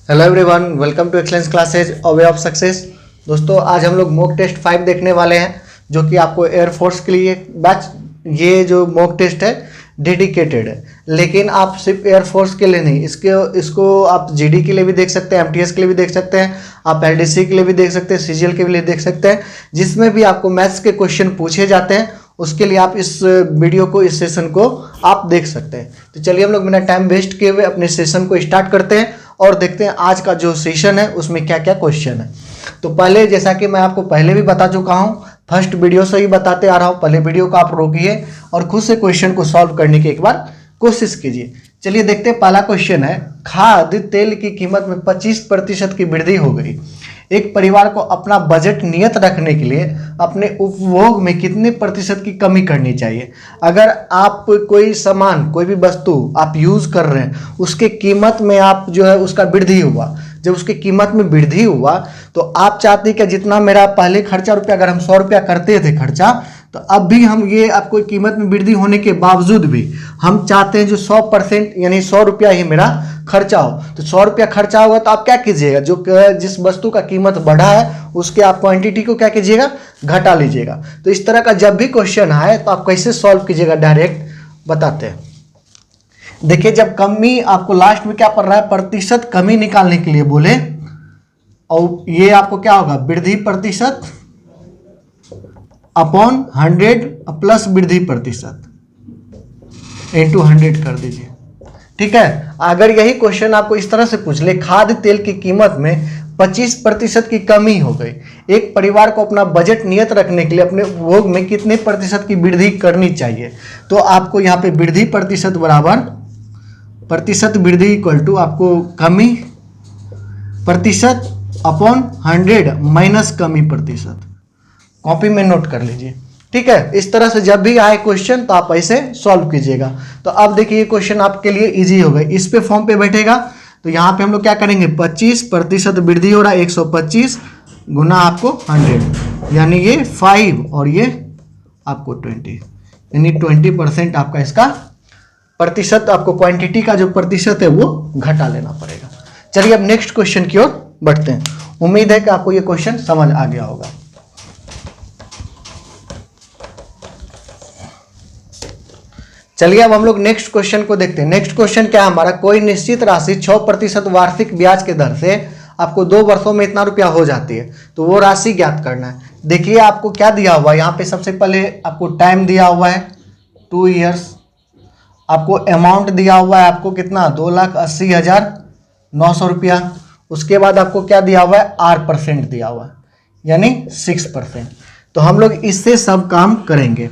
Hello everyone, welcome to excellence classes और way of success. दोस्तों, आज हम लोग मॉक टेस्ट 5 देखने वाले हैं, जो कि आपको एयरफोर्स के लिए बैच, ये जो मॉक टेस्ट है डेडिकेटेड है। लेकिन आप सिर्फ एयरफोर्स के लिए नहीं, इसको आप जीडी के लिए भी देख सकते हैं, एमटीएस के लिए भी देख सकते हैं, आप एलडीसी के लिए भी देख सकते हैं, सीजीएल के लिए देख सकते हैं। जिसमें भी आपको मैथ्स के क्वेश्चन पूछे जाते हैं उसके लिए आप इस वीडियो को, इस सेशन को आप देख सकते हैं। तो चलिए हम लोग बिना टाइम वेस्ट किए हुए अपने सेशन को स्टार्ट करते हैं और देखते हैं आज का जो सेशन है उसमें क्या क्या क्वेश्चन है। तो पहले, जैसा कि मैं आपको पहले भी बता चुका हूँ, फर्स्ट वीडियो से ही बताते आ रहा हूँ, पहले वीडियो को आप रोकिए और खुद से क्वेश्चन को सॉल्व करने की एक बार कोशिश कीजिए। चलिए देखते हैं, पहला क्वेश्चन है, खाद्य तेल की कीमत में 25% की वृद्धि हो गई। एक परिवार को अपना बजट नियत रखने के लिए अपने उपभोग में कितने प्रतिशत की कमी करनी चाहिए। अगर आप कोई सामान, कोई भी वस्तु आप यूज कर रहे हैं, उसके कीमत में आप जो है उसका वृद्धि हुआ, जब उसकी कीमत में वृद्धि हुआ तो आप चाहते हैं कि जितना मेरा पहले खर्चा रुपया, अगर हम 100 रुपया करते थे खर्चा, तो अब भी हम ये आपको कीमत में वृद्धि होने के बावजूद भी हम चाहते हैं जो 100% यानी 100 रुपया ही मेरा खर्चा हो। तो 100 रुपया खर्चा होगा तो आप क्या कीजिएगा, जो जिस वस्तु का कीमत बढ़ा है उसके आप क्वांटिटी को क्या कीजिएगा, घटा लीजिएगा। तो इस तरह का जब भी क्वेश्चन आए तो आप कैसे सॉल्व कीजिएगा, डायरेक्ट बताते हैं। देखिए, जब कमी आपको लास्ट में क्या पड़ रहा है, प्रतिशत कमी निकालने के लिए बोले, और ये आपको क्या होगा, वृद्धि प्रतिशत अपॉन 100 प्लस वृद्धि प्रतिशत इंटू 100 कर दीजिए। ठीक है। अगर यही क्वेश्चन आपको इस तरह से पूछ ले, खाद्य तेल की कीमत में 25% की कमी हो गई, एक परिवार को अपना बजट नियत रखने के लिए अपने उपभोग में कितने प्रतिशत की वृद्धि करनी चाहिए, तो आपको यहाँ पे वृद्धि प्रतिशत बराबर प्रतिशत वृद्धि इक्वल टू आपको कमी प्रतिशत अपॉन 100 माइनस कमी प्रतिशत, कॉपी में नोट कर लीजिए। ठीक है। इस तरह से जब भी आए क्वेश्चन तो आप ऐसे सॉल्व कीजिएगा। तो अब देखिए, ये क्वेश्चन आपके लिए इजी हो गए, इस पे फॉर्म पे बैठेगा। तो यहाँ पे हम लोग क्या करेंगे, 25% वृद्धि हो रहा है, 125 गुना आपको 100, यानी ये 5 और ये आपको 20, यानी 20% आपका इसका प्रतिशत, आपको क्वांटिटी का जो प्रतिशत है वो घटा लेना पड़ेगा। चलिए अब नेक्स्ट क्वेश्चन की ओर बढ़ते हैं। उम्मीद है कि आपको ये क्वेश्चन समझ आ गया होगा। चलिए अब हम लोग नेक्स्ट क्वेश्चन को देखते हैं। नेक्स्ट क्वेश्चन क्या है हमारा, कोई निश्चित राशि 6% वार्षिक ब्याज के दर से आपको 2 वर्षों में इतना रुपया हो जाती है, तो वो राशि ज्ञात करना है। देखिए आपको क्या दिया हुआ है, यहाँ पे सबसे पहले आपको टाइम दिया हुआ है 2 ईयर्स, आपको अमाउंट दिया हुआ है आपको कितना, 2,80,900 रुपया। उसके बाद आपको क्या दिया हुआ है, R% दिया हुआ है, यानी 6%। तो हम लोग इससे सब काम करेंगे।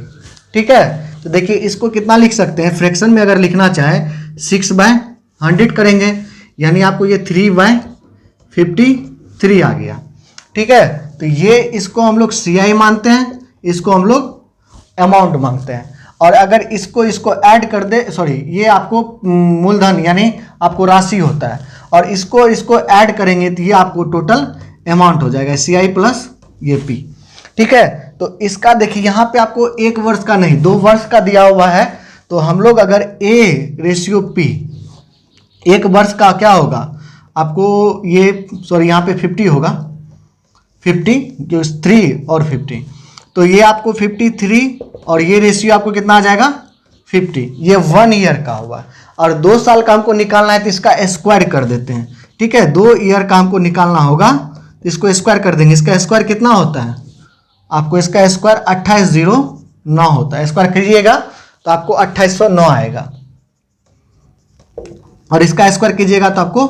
ठीक है। तो देखिए, इसको कितना लिख सकते हैं, फ्रैक्शन में अगर लिखना चाहें 6/100 करेंगे, यानी आपको ये 3/53 आ गया। ठीक है। तो ये इसको हम लोग CI मानते हैं, इसको हम लोग अमाउंट मांगते हैं। और अगर इसको ऐड कर दे, सॉरी, ये आपको मूलधन यानी आपको राशि होता है, और इसको ऐड करेंगे तो ये आपको टोटल अमाउंट हो जाएगा, CI प्लस ये P। ठीक है। तो इसका देखिए, यहाँ पे आपको 1 वर्ष का नहीं 2 वर्ष का दिया हुआ है। तो हम लोग अगर A/P 1 वर्ष का क्या होगा आपको, ये सॉरी यहाँ पे 50 होगा, 53 और 50, तो ये आपको 53 और ये रेशियो आपको कितना आ जाएगा 50, ये 1 ईयर का होगा। और 2 साल का हमको निकालना है तो इसका स्क्वायर कर देते हैं। ठीक है। 2 ईयर का हमको निकालना होगा तो इसको स्क्वायर कर देंगे। इसका स्क्वायर कितना होता है, आपको इसका स्क्वायर 2809 होता है, स्क्वायर कीजिएगा तो आपको 2809 आएगा, और इसका स्क्वायर कीजिएगा तो आपको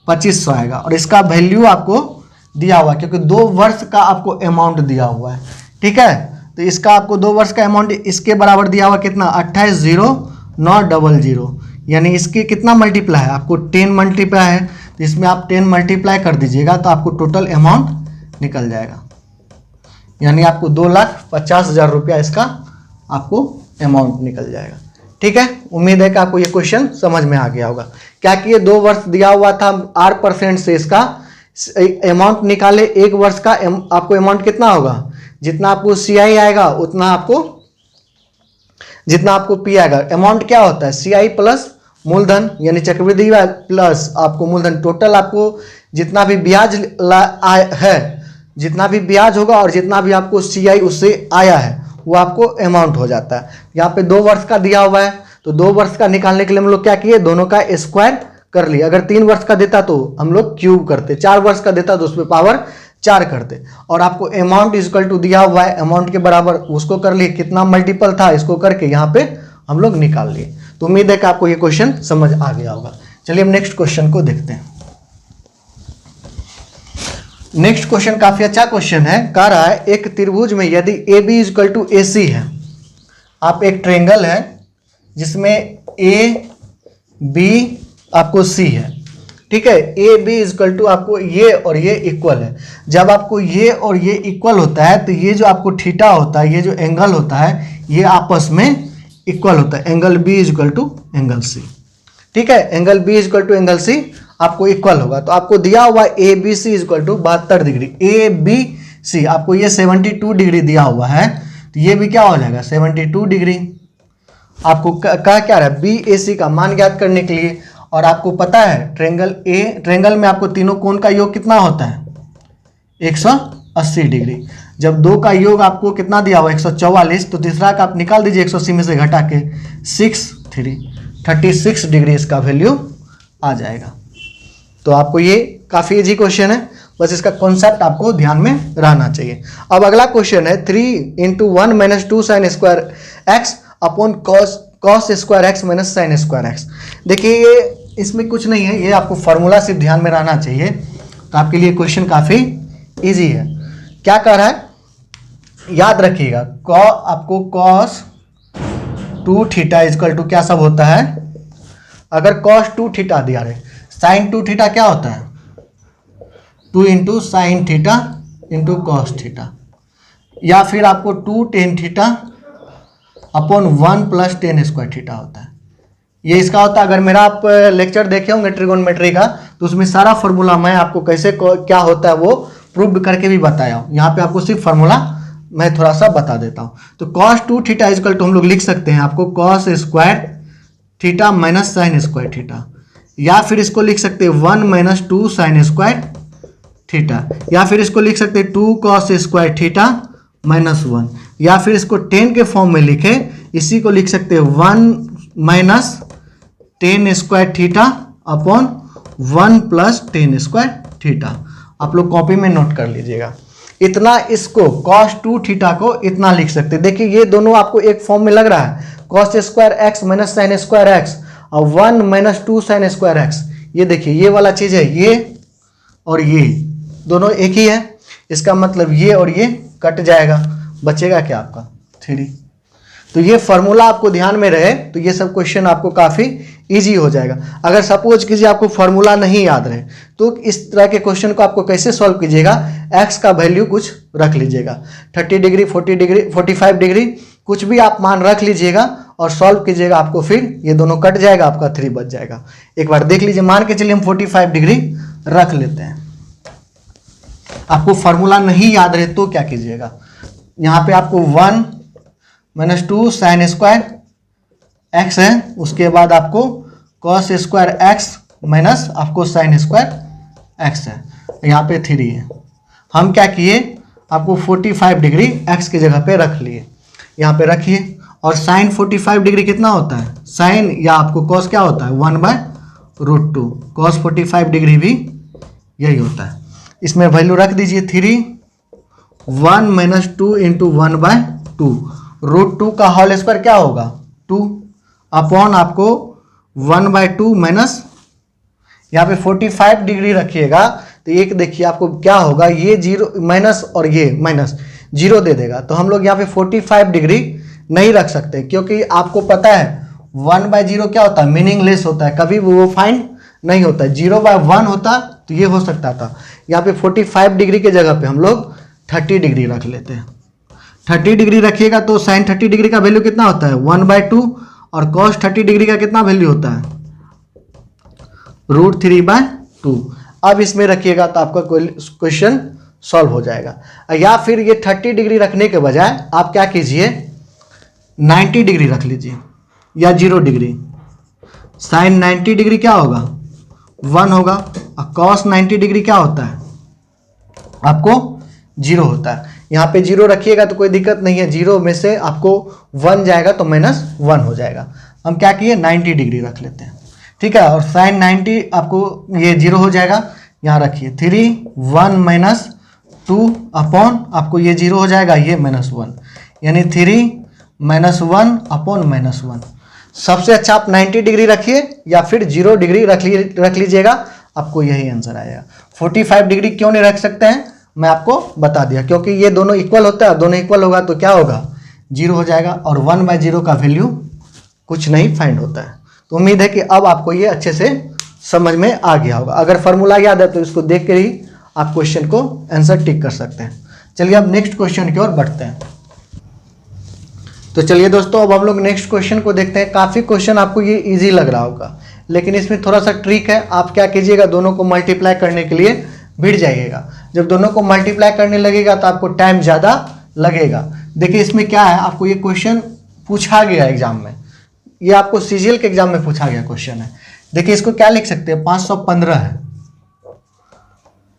2500 आएगा। और इसका वैल्यू आपको दिया हुआ है क्योंकि 2 वर्ष का आपको अमाउंट दिया हुआ है। ठीक है। तो इसका आपको 2 वर्ष का अमाउंट इसके बराबर दिया हुआ कितना, 280900, यानी इसके कितना मल्टीप्लाई है, आपको 10 मल्टीप्लाई है, तो इसमें आप 10 मल्टीप्लाई कर दीजिएगा तो आपको टोटल अमाउंट निकल जाएगा, यानी आपको 2,50,000 रुपया इसका आपको अमाउंट निकल जाएगा। ठीक है। उम्मीद है कि आपको ये क्वेश्चन समझ में आ गया होगा। क्या कि ये 2 वर्ष दिया हुआ था, R% से इसका अमाउंट निकाले, 1 वर्ष का आपको अमाउंट कितना होगा, जितना आपको CI आएगा उतना आपको, जितना आपको P आएगा। अमाउंट क्या होता है, CI प्लस मूलधन यानी चक्रवृद्धि ब्याज प्लस आपको मूलधन, टोटल आपको जितना भी ब्याज है, जितना भी ब्याज होगा और जितना भी आपको CI उससे आया है वो आपको अमाउंट हो जाता है। यहाँ पे 2 वर्ष का दिया हुआ है तो 2 वर्ष का निकालने के लिए हम लोग क्या किए, दोनों का स्क्वायर कर लिया। अगर 3 वर्ष का देता तो हम लोग क्यूब करते, 4 वर्ष का देता तो उस पर पावर 4 करते। और आपको अमाउंट इक्वल टू दिया हुआ है, अमाउंट के बराबर उसको कर लिए, कितना मल्टीपल था इसको करके यहाँ पे हम लोग निकाल लिए। तो उम्मीद है कि आपको ये क्वेश्चन समझ आ गया होगा। चलिए हम नेक्स्ट क्वेश्चन को देखते हैं। नेक्स्ट क्वेश्चन काफी अच्छा क्वेश्चन है। कह रहा है एक त्रिभुज में यदि AB इक्वल टू AC है, आप एक ट्रायंगल है जिसमें AB आपको C है, ठीक है। AB इक्वल टू आपको ये और ये इक्वल है। जब आपको ये और ये इक्वल होता है तो ये जो आपको थीटा होता है, ये जो एंगल होता है, ये आपस में इक्वल होता है। Angle B equal to angle C, ठीक है। Angle B equal to angle C आपको इक्वल होगा। तो आपको दिया हुआ ABC equal to 72 degree, ABC आपको ये 72 डिग्री दिया हुआ है, तो ये भी क्या हो जाएगा 72 डिग्री। आपको कहा क्या रहा है, BAC का मान ज्ञात करने के लिए। और आपको पता है ट्रायंगल में आपको तीनों कोण का योग कितना होता है 180 डिग्री। जब 2 का योग आपको कितना दिया हुआ 144, तो तीसरा का आप निकाल दीजिए 180 में से घटा के 36 डिग्री इसका वैल्यू आ जाएगा। तो आपको ये काफ़ी इजी क्वेश्चन है, बस इसका कॉन्सेप्ट आपको ध्यान में रहना चाहिए। अब अगला क्वेश्चन है 3 × 1 - 2 sin square x upon cos square x minus sine square x। देखिए ये इसमें कुछ नहीं है, ये आपको फार्मूला सिर्फ ध्यान में रहना चाहिए, तो आपके लिए क्वेश्चन काफ़ी इजी है। क्या कर रहा है, याद रखिएगा आपको cos 2 थीटा इक्वल टू क्या सब होता है। अगर cos 2 थीटा दिया रहे, sin 2 थीटा क्या होता है 2 × sin थीटा × cos थीटा, या फिर आपको 2 tan theta upon 1 + tan square theta होता है। ये इसका होता है। अगर मेरा आप लेक्चर देखे होंगे ट्रिगोनोमेट्री का, तो उसमें सारा फार्मूला मैं आपको कैसे क्या होता है वो प्रूव करके भी बताया हूँ। यहाँ पे आपको सिर्फ फार्मूला मैं थोड़ा सा बता देता हूँ। तो cos 2 थीटा इक्वल टू हम लोग लिख सकते हैं आपको cos square theta minus sine square theta, या फिर इसको लिख सकते हैं 1 - 2 sin स्क्वायर थीटा, या फिर इसको लिख सकते हैं 2 cos स्क्वायर थीटा -1, या फिर इसको 10 के फॉर्म में लिखे, इसी को लिख सकते हैं 1 - tan square theta upon 1 + tan square theta. आप लोग कॉपी में नोट कर लीजिएगा। इतना इसको cos 2 थीटा को इतना लिख सकते हैं। देखिए ये दोनों आपको एक फॉर्म में लग रहा है, cos square x minus sine square x और 1 - 2 sin स्क्वायर x। ये देखिए ये वाला चीज़ है, ये और ये दोनों एक ही है, इसका मतलब ये और ये कट जाएगा, बचेगा क्या आपका 3। तो ये फार्मूला आपको ध्यान में रहे तो ये सब क्वेश्चन आपको काफ़ी इजी हो जाएगा। अगर सपोज कीजिए आपको फार्मूला नहीं याद रहे तो इस तरह के क्वेश्चन को आपको कैसे सॉल्व कीजिएगा, x का वैल्यू कुछ रख लीजिएगा, 30 डिग्री 40 डिग्री 45 डिग्री कुछ भी आप मान रख लीजिएगा और सॉल्व कीजिएगा। आपको फिर ये दोनों कट जाएगा, आपका 3 बच जाएगा। एक बार देख लीजिए, मान के चलिए हम 45 डिग्री रख लेते हैं। आपको फार्मूला नहीं याद रहे तो क्या कीजिएगा, यहाँ पे आपको 1 - 2 sin स्क्वायर x है, उसके बाद आपको cos स्क्वायर x माइनस आपको sin स्क्वायर x है, यहाँ पे 3 है। हम क्या किए, आपको 45 डिग्री x की जगह पे रख लिए, यहाँ पे रखिए। और साइन 45 डिग्री कितना होता है, साइन या आपको cos क्या होता है 1/√2, cos 45 डिग्री भी यही होता है। इसमें वैल्यू रख दीजिए 3, 1 - 2 × 1/2, √2 का होल स्क्वायर क्या होगा 2 अपॉन आपको 1/2 माइनस, यहाँ पे 45 डिग्री रखिएगा तो एक देखिए आपको क्या होगा, ये 0 माइनस और ये माइनस 0 दे देगा। तो हम लोग यहाँ पे 45 डिग्री नहीं रख सकते, क्योंकि आपको पता है 1/0 क्या होता है मीनिंगलेस होता है, कभी वो फाइंड नहीं होता है। 0/1 होता तो ये हो सकता था। यहाँ पे 45 डिग्री के जगह पे हम लोग 30 डिग्री रख लेते हैं। 30 डिग्री रखिएगा तो साइन 30 डिग्री का वैल्यू कितना होता है 1/2, और cos 30 डिग्री का कितना वैल्यू होता है √3/2। अब इसमें रखिएगा तो आपका क्वेश्चन सॉल्व हो जाएगा। या फिर ये 30 डिग्री रखने के बजाय आप क्या कीजिए 90 डिग्री रख लीजिए या 0 डिग्री। साइन 90 डिग्री क्या होगा 1 होगा, और कॉस 90 डिग्री क्या होता है आपको 0 होता है। यहाँ पे 0 रखिएगा तो कोई दिक्कत नहीं है, 0 में से आपको 1 जाएगा तो -1 हो जाएगा। हम क्या किए 90 डिग्री रख लेते हैं, ठीक है। और साइन 90 आपको ये 0 हो जाएगा, यहाँ रखिए 3 1 -2 अपॉन आपको ये 0 हो जाएगा, ये -1, यानी 3 -1 अपॉन -1। सबसे अच्छा आप 90 डिग्री रखिए या फिर 0 डिग्री रख लीजिएगा, आपको यही आंसर आएगा। 45 डिग्री क्यों नहीं रख सकते हैं मैं आपको बता दिया, क्योंकि ये दोनों इक्वल होता है, दोनों इक्वल होगा तो क्या होगा 0 हो जाएगा, और 1/0 का वैल्यू कुछ नहीं फाइंड होता है। तो उम्मीद है कि अब आपको ये अच्छे से समझ में आ गया होगा। अगर फॉर्मूला याद है तो इसको देख कर ही आप क्वेश्चन को आंसर टिक कर सकते हैं। चलिए अब नेक्स्ट क्वेश्चन की ओर बढ़ते हैं। तो चलिए दोस्तों अब हम लोग नेक्स्ट क्वेश्चन को देखते हैं। काफ़ी क्वेश्चन आपको ये इजी लग रहा होगा, लेकिन इसमें थोड़ा सा ट्रिक है। आप क्या कीजिएगा, दोनों को मल्टीप्लाई करने के लिए भिड़ जाइएगा। जब दोनों को मल्टीप्लाई करने लगेगा तो आपको टाइम ज़्यादा लगेगा। देखिए इसमें क्या है, आपको ये क्वेश्चन पूछा गया एग्जाम में, ये आपको सीजीएल के एग्जाम में पूछा गया क्वेश्चन है। देखिए इसको क्या लिख सकते हैं, 515 है,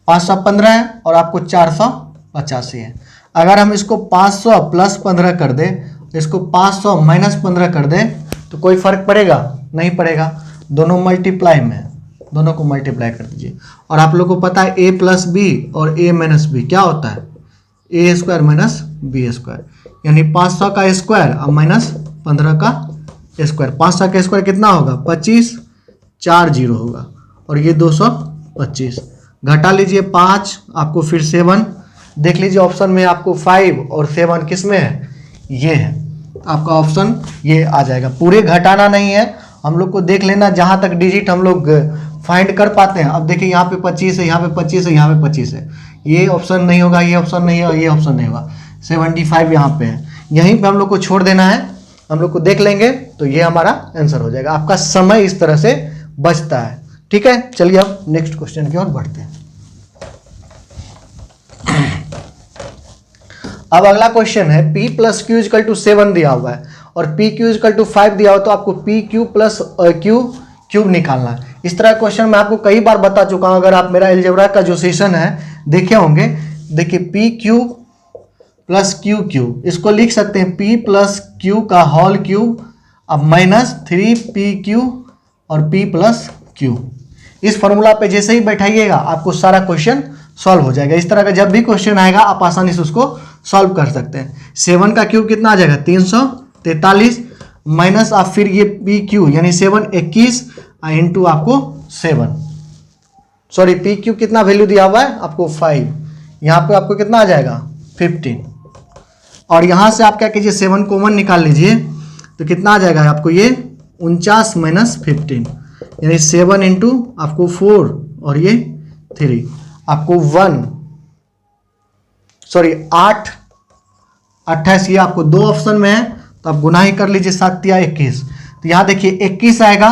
515 है और आपको 485 है। अगर हम इसको 500 + 15 कर दें, इसको 500 - 15 कर दें तो कोई फर्क पड़ेगा नहीं पड़ेगा, दोनों मल्टीप्लाई में है, दोनों को मल्टीप्लाई कर दीजिए। और आप लोग को पता है a + b और a - b क्या होता है, a² - b², यानी 500 का स्क्वायर और -15 का स्क्वायर। 500 का स्क्वायर कितना होगा 25, 4 0 होगा, और ये 225। घटा लीजिए 5, आपको फिर 7, देख लीजिए ऑप्शन में आपको 5 और 7 किस में है, ये है आपका ऑप्शन, ये आ जाएगा। पूरे घटाना नहीं है, हम लोग को देख लेना जहाँ तक डिजिट हम लोग फाइंड कर पाते हैं। अब देखिए यहाँ पे 25 है, यहाँ पे 25 है, यहाँ पे 25 है, ये ऑप्शन नहीं होगा, ये ऑप्शन नहीं है, ये ऑप्शन नहीं होगा। 75 यहाँ पे है, यहीं पे हम लोग को छोड़ देना है, हम लोग को देख लेंगे तो ये हमारा आंसर हो जाएगा। आपका समय इस तरह से बचता है, ठीक है। चलिए अब नेक्स्ट क्वेश्चन की ओर बढ़ते हैं। अब अगला क्वेश्चन है P + Q = 7 दिया हुआ है और PQ = 5 दिया हुआ, तो आपको PQ + Q³ निकालना है। इस तरह क्वेश्चन मैं आपको कई बार बता चुका हूं, अगर आप मेरा अलजेब्रा का जो सेशन है देखे होंगे। देखिए PQ + QQ, इसको लिख सकते हैं P + Q का होल क्यूब, अब -3PQ और P + Q। इस फॉर्मूला पे जैसे ही बैठाइएगा आपको सारा क्वेश्चन सॉल्व हो जाएगा। इस तरह का जब भी क्वेश्चन आएगा आप आसानी से उसको सॉल्व कर सकते हैं। 7 का क्यूब कितना आ जाएगा 343, माइनस आप फिर ये PQ यानी 7 21 इंटू आपको 7, सॉरी PQ कितना वैल्यू दिया हुआ है आपको 5, यहाँ पे आपको कितना आ जाएगा 15, और यहाँ से आप क्या कीजिए 7 कॉमन निकाल लीजिए तो कितना आ जाएगा आपको ये 49 - 15, यानी 7 इंटू आपको 4 और ये 3, आपको 8 28, ये आपको 2 ऑप्शन में है तो आप गुना ही कर लीजिए, 7 या 21। तो यहाँ देखिए 21 आएगा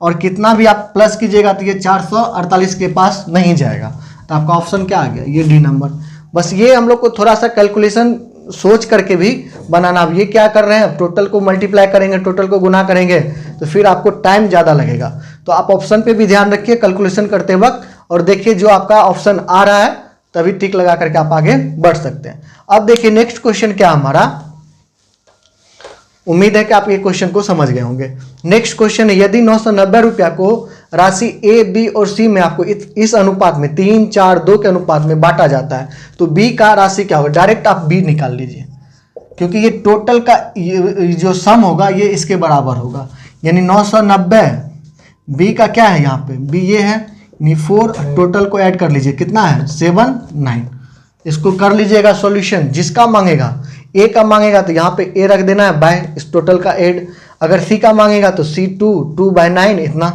और कितना भी आप प्लस कीजिएगा तो ये 448 के पास नहीं जाएगा, तो आपका ऑप्शन क्या आ गया ये डी नंबर। बस ये हम लोग को थोड़ा सा कैलकुलेशन सोच करके भी बनाना। अब ये क्या कर रहे हैं, टोटल को मल्टीप्लाई करेंगे, टोटल को गुना करेंगे तो फिर आपको टाइम ज़्यादा लगेगा। तो आप ऑप्शन पे भी ध्यान रखिए कैलकुलेशन करते वक्त, और देखिए जो आपका ऑप्शन आ रहा है तभी टिक लगा करके आप आगे बढ़ सकते हैं। अब देखिए नेक्स्ट क्वेश्चन क्या हमारा, उम्मीद है कि आप ये क्वेश्चन को समझ गए होंगे। नेक्स्ट क्वेश्चन है, यदि 990 रुपया को राशि A, B और C में आपको इस अनुपात में 3, 4, 2 के अनुपात में बांटा जाता है तो B का राशि क्या होगा। डायरेक्ट आप B निकाल लीजिए, क्योंकि ये टोटल का जो सम होगा ये इसके बराबर होगा, यानी 990 B का क्या है, यहाँ पे B ये है, 4 टोटल को ऐड कर लीजिए, कितना है 7 9। इसको कर लीजिएगा सॉल्यूशन, जिसका मांगेगा A का मांगेगा तो यहाँ पे A रख देना है बाय इस टोटल का ऐड, अगर C का मांगेगा तो C2 2/9 इतना,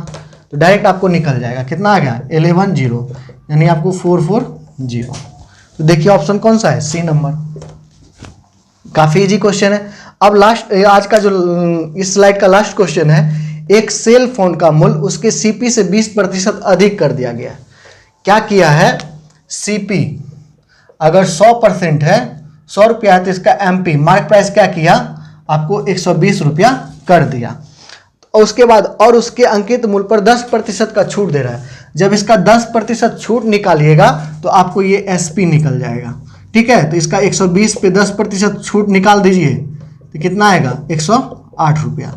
तो डायरेक्ट आपको निकल जाएगा, कितना आ गया 11 0, यानी आपको 440। तो देखिए ऑप्शन कौन सा है, C नंबर। काफी इजी क्वेश्चन है। अब लास्ट आज का जो इस स्लाइड का लास्ट क्वेश्चन है, एक सेल फोन का मूल्य उसके CP से 20% अधिक कर दिया गया। क्या किया है, CP अगर 100% है, 100 रुपया है तो इसका MP मार्केट प्राइस क्या किया आपको 120 रुपया कर दिया। और उसके बाद और उसके अंकित मूल्य पर 10% का छूट दे रहा है। जब इसका 10% छूट निकालिएगा तो आपको ये एसपी निकल जाएगा। ठीक है, तो इसका 120 पे 10% छूट निकाल दीजिए तो कितना आएगा 108 रुपया,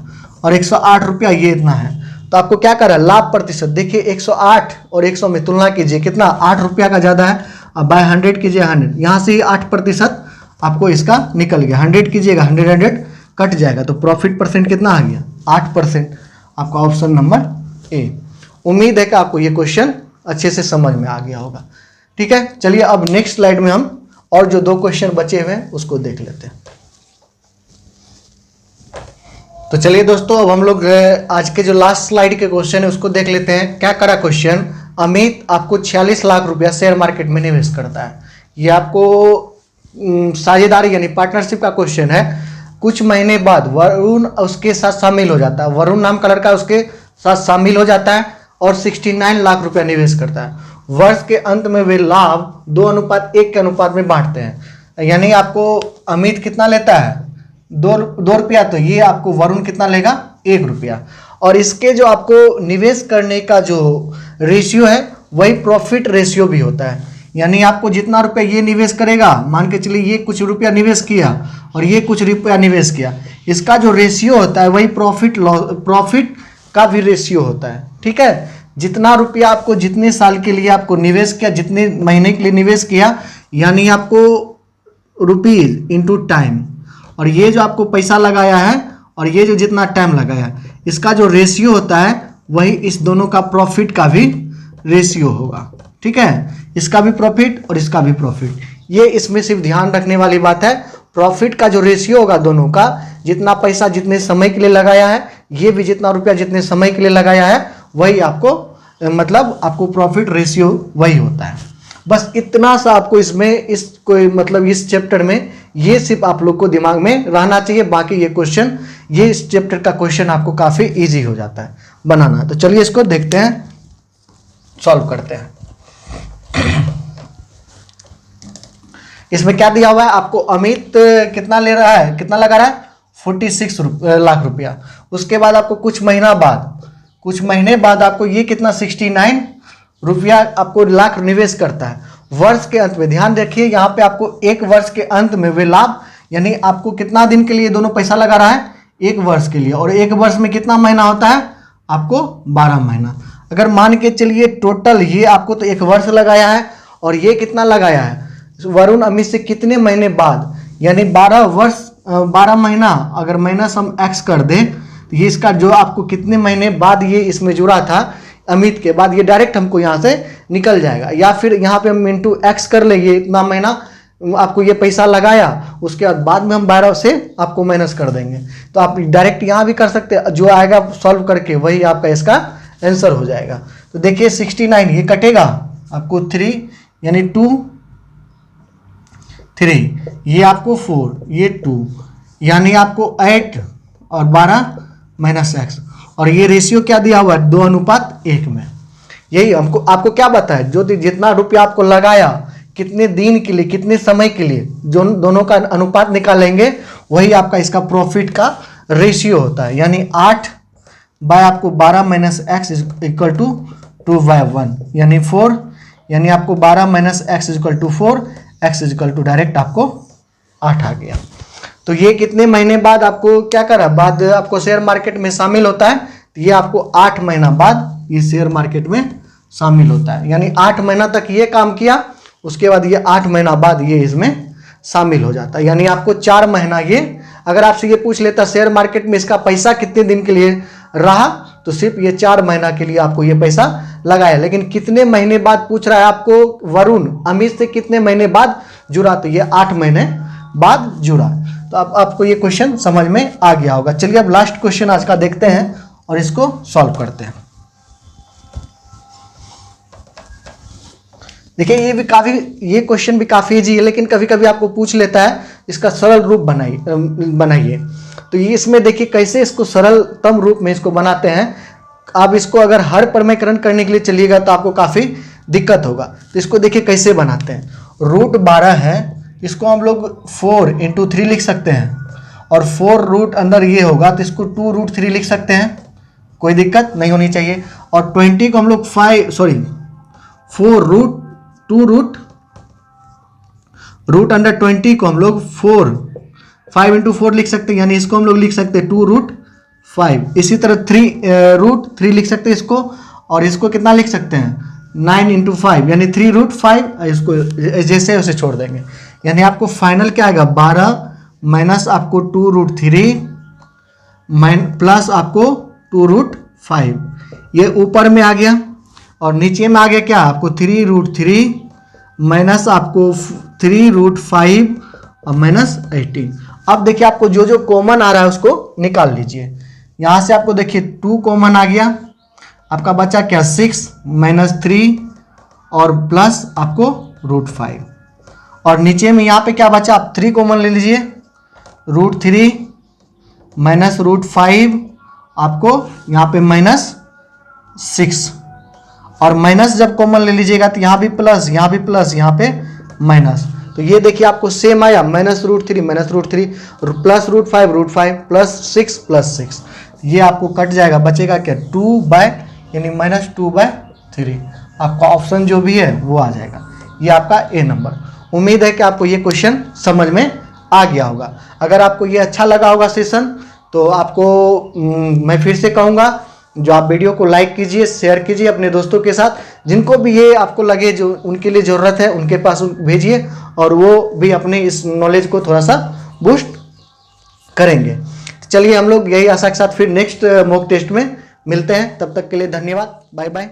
और 108 रुपया ये इतना है। तो आपको क्या करा लाभ प्रतिशत, देखिए 108 और 100 में तुलना कीजिए, कितना 8 रुपया का ज़्यादा है। अब बाय 100 कीजिए 100, यहाँ से ही 8% आपको इसका निकल गया। 100 कीजिएगा 100 कट जाएगा, तो प्रॉफिट परसेंट कितना आ गया 8%। आपका ऑप्शन नंबर ए। उम्मीद है कि आपको ये क्वेश्चन अच्छे से समझ में आ गया होगा। ठीक है, चलिए अब नेक्स्ट स्लाइड में हम और जो 2 क्वेश्चन बचे हुए हैं उसको देख लेते हैं। तो चलिए दोस्तों, अब हम लोग आज के जो लास्ट स्लाइड के क्वेश्चन है उसको देख लेते हैं। क्या करा क्वेश्चन, अमित आपको 46 लाख रुपया शेयर मार्केट में निवेश करता है। ये आपको साझेदारी यानी पार्टनरशिप का क्वेश्चन है। कुछ महीने बाद वरुण उसके साथ शामिल हो जाता है, वरुण नाम का लड़का उसके साथ शामिल हो जाता है और 69 लाख रुपया निवेश करता है। वर्ष के अंत में वे लाभ 2:1 के अनुपात में बांटते हैं। यानी आपको अमित कितना लेता है 2 रुपया, तो ये आपको वरुण कितना लेगा 1 रुपया। और इसके जो आपको निवेश करने का जो रेशियो है वही प्रॉफिट रेशियो भी होता है। यानी आपको जितना रुपया ये निवेश करेगा, मान के चलिए ये कुछ रुपया निवेश किया और ये कुछ रुपया निवेश किया, इसका जो रेशियो होता है वही प्रॉफिट का भी रेशियो होता है। ठीक है, जितना रुपया आपको जितने साल के लिए आपको निवेश किया, जितने महीने के लिए निवेश किया, यानी आपको रुपीज इंटू टाइम, और ये जो आपको पैसा लगाया है और ये जो जितना टाइम लगाया है, इसका जो रेशियो होता है वही इस दोनों का प्रॉफिट का भी रेशियो होगा। ठीक है, इसका भी प्रॉफिट और इसका भी प्रॉफिट। ये इसमें सिर्फ ध्यान रखने वाली बात है, प्रॉफिट का जो रेशियो होगा दोनों का, जितना पैसा जितने समय के लिए लगाया है, ये भी जितना रुपया जितने समय के लिए लगाया है, वही आपको मतलब आपको प्रॉफिट रेशियो वही होता है। बस इतना सा आपको इसमें इस कोई मतलब इस चैप्टर में ये सिर्फ आप लोग को दिमाग में रहना चाहिए। बाकी ये क्वेश्चन, ये इस चैप्टर का क्वेश्चन आपको काफ़ी इजी हो जाता है बनाना। तो चलिए इसको देखते हैं, सॉल्व करते हैं। इसमें क्या दिया हुआ है आपको, अमित कितना ले रहा है, कितना लगा रहा है 46 लाख रुपया। उसके बाद आपको कुछ महीने बाद आपको ये कितना 69 रुपया आपको लाख निवेश करता है। वर्ष के अंत में ध्यान रखिए, यहाँ पे आपको 1 वर्ष के अंत में वे लाभ, यानी आपको कितना दिन के लिए दोनों पैसा लगा रहा है 1 वर्ष के लिए, और 1 वर्ष में कितना महीना होता है आपको 12 महीना। अगर मान के चलिए टोटल ये आपको तो 1 वर्ष लगाया है और ये कितना लगाया है वरुण अमित से कितने महीने बाद, यानी 12 महीना। अगर माइनस हम x कर दें तो ये इसका जो आपको कितने महीने बाद ये इसमें जुड़ा था अमित के बाद, ये डायरेक्ट हमको यहाँ से निकल जाएगा। या फिर यहाँ पे हम इंटू x कर ले, ये इतना महीना आपको ये पैसा लगाया, उसके बाद में हम 12 से आपको माइनस कर देंगे। तो आप डायरेक्ट यहाँ भी कर सकते हैं, जो आएगा सॉल्व करके वही आपका इसका आंसर हो जाएगा। तो देखिए 69 ये कटेगा आपको 3 यानी 2 3, ये आपको 4, ये 2, यानी आपको 8 और 12 माइनस x, और ये रेशियो क्या दिया हुआ है 2:1 में। यही हमको आपको क्या बताया, जो जितना रुपया आपको लगाया, कितने दिन के लिए, कितने समय के लिए, जो दोनों का अनुपात निकालेंगे वही आपका इसका प्रॉफिट का रेशियो होता है। यानी 8 बाय आपको 12 माइनस एक्स इक्वल टू 2/1, यानी 4, यानी आपको 12 minus x equal to 4, x equal to direct आपको 8 आ गया। तो ये कितने महीने बाद आपको क्या करा, बाद आपको शेयर मार्केट में शामिल होता है, तो ये आपको 8 महीना बाद ये शेयर मार्केट में शामिल होता है। यानी 8 महीना तक ये काम किया, उसके बाद ये 8 महीना बाद ये इसमें शामिल हो जाता है। यानी आपको 4 महीना ये, अगर आपसे ये पूछ लेता शेयर मार्केट में इसका पैसा कितने दिन के लिए रहा, तो सिर्फ ये 4 महीना के लिए आपको ये पैसा लगाया। लेकिन कितने महीने बाद पूछ रहा है आपको, वरुण अमित से कितने महीने बाद जुड़ा, तो ये 8 महीने बाद जुड़ा। तो अब आपको ये क्वेश्चन समझ में आ गया होगा। चलिए अब लास्ट क्वेश्चन आज का देखते हैं और इसको सॉल्व करते हैं। देखिए ये क्वेश्चन भी काफ़ी इजी है, लेकिन कभी कभी आपको पूछ लेता है इसका सरल रूप बनाइए। तो ये इसमें देखिए कैसे इसको सरलतम रूप में इसको बनाते हैं। आप इसको अगर हर प्रमेयकरण करने के लिए चलिएगा तो आपको काफ़ी दिक्कत होगा। तो इसको देखिए कैसे बनाते हैं। रूट 12 है, इसको हम लोग 4 × 3 लिख सकते हैं, और 4 रूट अंदर ये होगा तो इसको 2 √3 लिख सकते हैं। कोई दिक्कत नहीं होनी चाहिए। और 20 को हम लोग 4 रूट अंडर 20 को हम लोग 5 इंटू 4 लिख सकते हैं, यानी इसको हम लोग लिख सकते हैं 2√5। इसी तरह 3 लिख सकते हैं इसको, और इसको कितना लिख सकते हैं 9 इंटू 5 यानी 3√5। इसको जैसे उसे छोड़ देंगे, यानी आपको फाइनल क्या आएगा 12 माइनस आपको 2√3 प्लस आपको 2√5। ये ऊपर में आ गया, और नीचे में आ गया क्या आपको 3√3 माइनस आपको 3√5 और माइनस 18। अब देखिए आपको जो जो कॉमन आ रहा है उसको निकाल लीजिए। यहाँ से आपको देखिए 2 कॉमन आ गया, आपका बचा क्या 6 माइनस 3 और प्लस आपको √5। और नीचे में यहाँ पे क्या बचा, आप 3 कॉमन ले लीजिए, √3 माइनस √5 आपको यहाँ पे माइनस 6। और माइनस जब कॉमन ले लीजिएगा तो यहाँ भी प्लस, यहाँ भी प्लस, यहाँ पे माइनस। तो ये देखिए आपको सेम आया माइनस √3 प्लस √5 प्लस 6 ये आपको कट जाएगा, बचेगा क्या 2 यानी -2/3। आपका ऑप्शन जो भी है वो आ जाएगा। ये आपका ए नंबर। उम्मीद है कि आपको ये क्वेश्चन समझ में आ गया होगा। अगर आपको ये अच्छा लगा होगा सेशन, तो आपको मैं फिर से कहूँगा जो आप वीडियो को लाइक कीजिए, शेयर कीजिए अपने दोस्तों के साथ, जिनको भी ये आपको लगे जो उनके लिए ज़रूरत है उनके पास भेजिए, और वो भी अपने इस नॉलेज को थोड़ा सा बूस्ट करेंगे। चलिए हम लोग यही आशा के साथ फिर नेक्स्ट मॉक टेस्ट में मिलते हैं। तब तक के लिए धन्यवाद, बाय बाय।